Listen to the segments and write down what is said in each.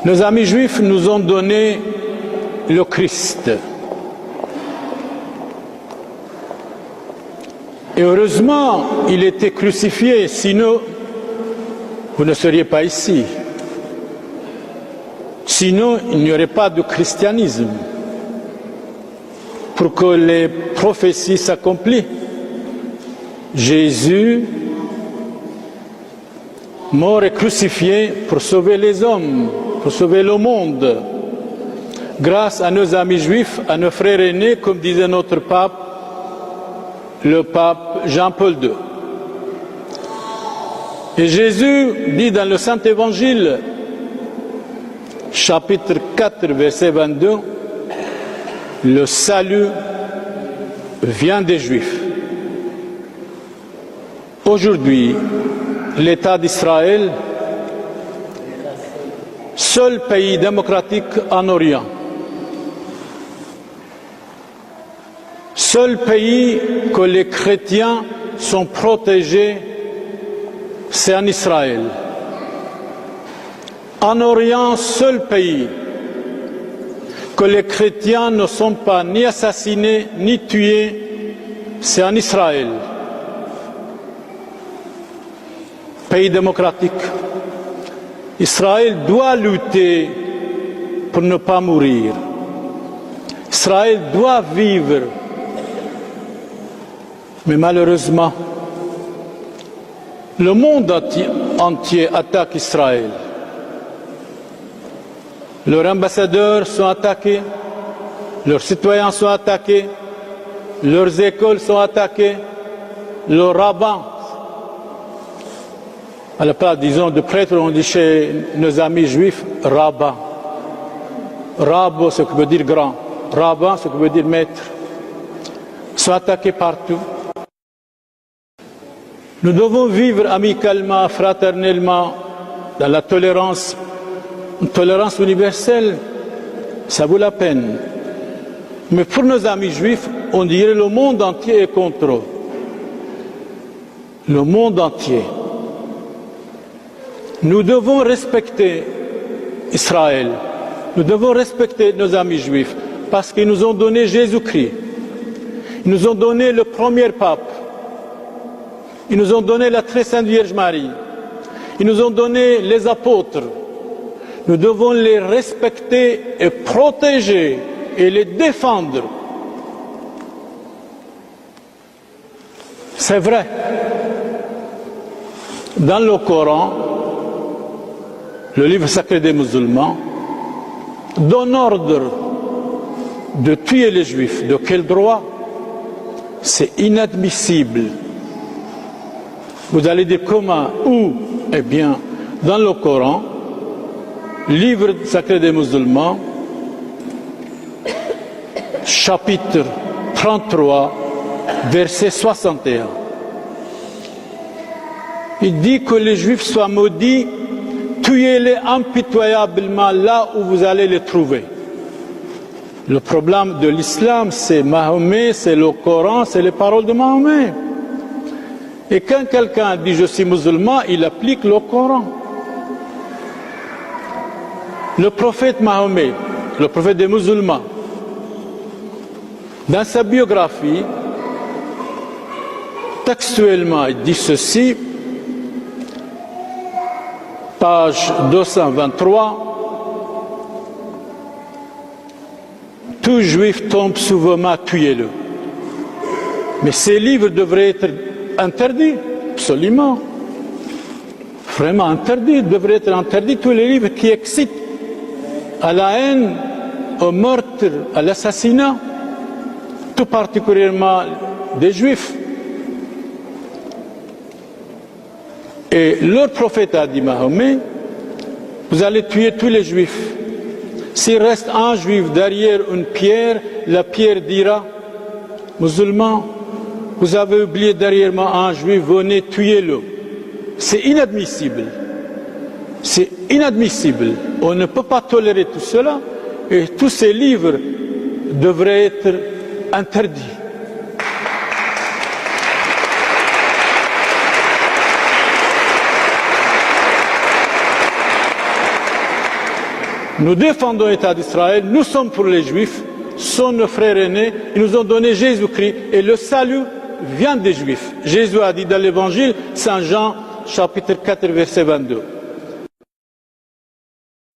Nos amis juifs nous ont donné le Christ. Et heureusement, il était crucifié, sinon vous ne seriez pas ici. Sinon, il n'y aurait pas de christianisme. Pour que les prophéties s'accomplissent, Jésus, mort et crucifié pour sauver les hommes, pour sauver le monde. Grâce à nos amis juifs, à nos frères aînés, comme disait notre pape, le pape Jean-Paul II. Et Jésus dit dans le Saint-Évangile, chapitre 4, verset 22, le salut vient des Juifs. Aujourd'hui, l'État d'Israël, seul pays démocratique en Orient, seul pays que les chrétiens sont protégés, c'est en Israël. En Orient, seul pays que les chrétiens ne sont pas ni assassinés ni tués, c'est en Israël. Pays démocratique. Israël doit lutter pour ne pas mourir. Israël doit vivre. Mais malheureusement, le monde entier attaque Israël. Leurs ambassadeurs sont attaqués, leurs citoyens sont attaqués, leurs écoles sont attaquées, leurs rabbins. À la place, disons, de prêtre, on dit chez nos amis juifs, rabbin. Rab, ce qui veut dire grand. Rabbin, ce qui veut dire maître. Sont attaqués partout. Nous devons vivre amicalement, fraternellement, dans la tolérance. Une tolérance universelle, ça vaut la peine. Mais pour nos amis juifs, on dirait le monde entier est contre eux. Le monde entier. Nous devons respecter Israël. Nous devons respecter nos amis juifs parce qu'ils nous ont donné Jésus-Christ. Ils nous ont donné le premier pape. Ils nous ont donné la très sainte Vierge Marie. Ils nous ont donné les apôtres. Nous devons les respecter et protéger et les défendre. C'est vrai. Dans le Coran, le livre sacré des musulmans donne ordre de tuer les Juifs. De quel droit? C'est inadmissible. Vous allez dire comment? Où? Eh bien, dans le Coran, livre sacré des musulmans, chapitre 33, verset 61. Il dit que les Juifs soient maudits, tuez-les impitoyablement là où vous allez les trouver. Le problème de l'islam, c'est Mahomet, c'est le Coran, c'est les paroles de Mahomet. Et quand quelqu'un dit je suis musulman, il applique le Coran. Le prophète Mahomet, le prophète des musulmans, dans sa biographie, textuellement, il dit ceci, page 223, tout juif tombe sous vos mains, tuez-le. Mais ces livres devraient être interdits, absolument. Vraiment interdits, devraient être interdits tous les livres qui excitent à la haine, au meurtre, à l'assassinat, tout particulièrement des Juifs. Et leur prophète a dit, Mahomet, vous allez tuer tous les Juifs. S'il reste un Juif derrière une pierre, la pierre dira, musulman, vous avez oublié derrière moi un Juif, venez, tuez-le. C'est inadmissible. C'est inadmissible. On ne peut pas tolérer tout cela et tous ces livres devraient être interdits. Nous défendons l'État d'Israël, nous sommes pour les Juifs, sont nos frères aînés, ils nous ont donné Jésus-Christ et le salut vient des Juifs. Jésus a dit dans l'Évangile, Saint Jean, chapitre 4, verset 22.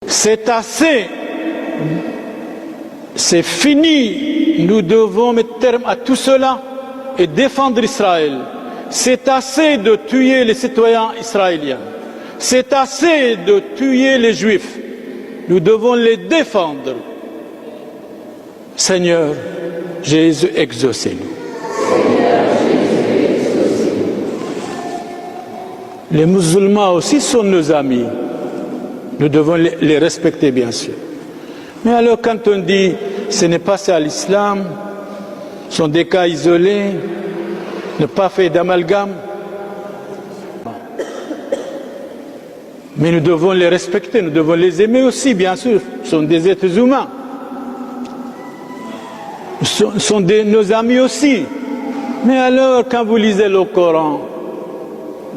C'est assez, c'est fini, nous devons mettre terme à tout cela et défendre Israël. C'est assez de tuer les citoyens israéliens. C'est assez de tuer les Juifs. Nous devons les défendre. Seigneur Jésus, exaucez-nous. Les musulmans aussi sont nos amis. Nous devons les respecter, bien sûr. Mais alors, quand on dit ce n'est pas ça l'islam, ce sont des cas isolés, ne pas faire d'amalgame. Mais nous devons les respecter, nous devons les aimer aussi, bien sûr. Ce sont des êtres humains. Ce sont nos amis aussi. Mais alors, quand vous lisez le Coran,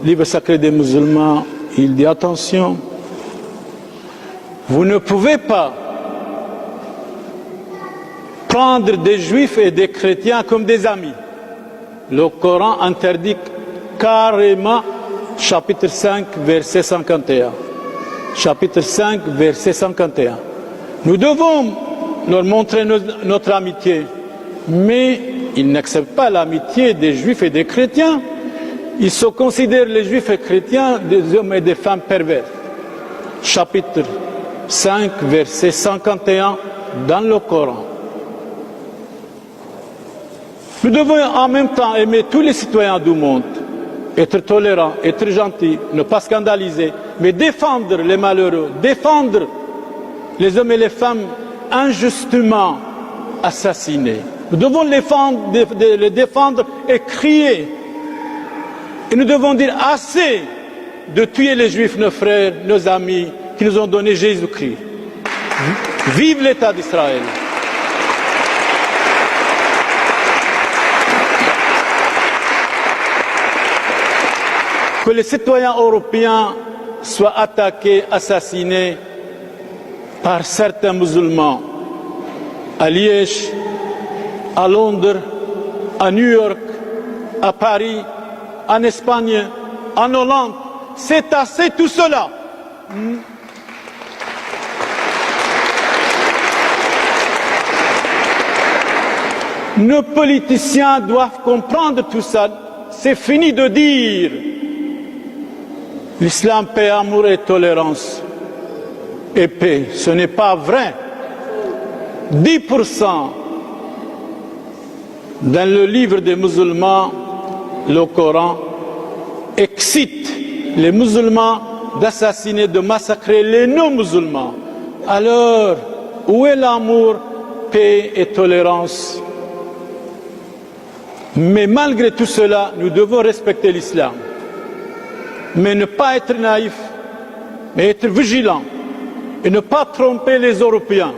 livre sacré des musulmans, il dit attention, vous ne pouvez pas prendre des juifs et des chrétiens comme des amis. Le Coran interdit carrément, chapitre 5, verset 51. Chapitre 5, verset 51. Nous devons leur montrer notre amitié, mais ils n'acceptent pas l'amitié des juifs et des chrétiens. Ils se considèrent, les juifs et chrétiens, des hommes et des femmes pervers. Chapitre 5, verset 51 dans le Coran. Nous devons en même temps aimer tous les citoyens du monde, être tolérants, être gentils, ne pas scandaliser, mais défendre les malheureux, défendre les hommes et les femmes injustement assassinés. Nous devons les défendre et crier. Et nous devons dire assez de tuer les Juifs, nos frères, nos amis, qui nous ont donné Jésus-Christ. Vive l'État d'Israël. Que les citoyens européens soient attaqués, assassinés par certains musulmans à Liège, à Londres, à New York, à Paris, en Espagne, en Hollande. C'est assez tout cela. Nos politiciens doivent comprendre tout ça. C'est fini de dire l'islam, paix, amour et tolérance et paix. Ce n'est pas vrai. 10% dans le livre des musulmans, le Coran, excite les musulmans d'assassiner, de massacrer les non-musulmans. Alors, où est l'amour, paix et tolérance? Mais malgré tout cela, nous devons respecter l'islam. Mais ne pas être naïf, mais être vigilant et ne pas tromper les Européens.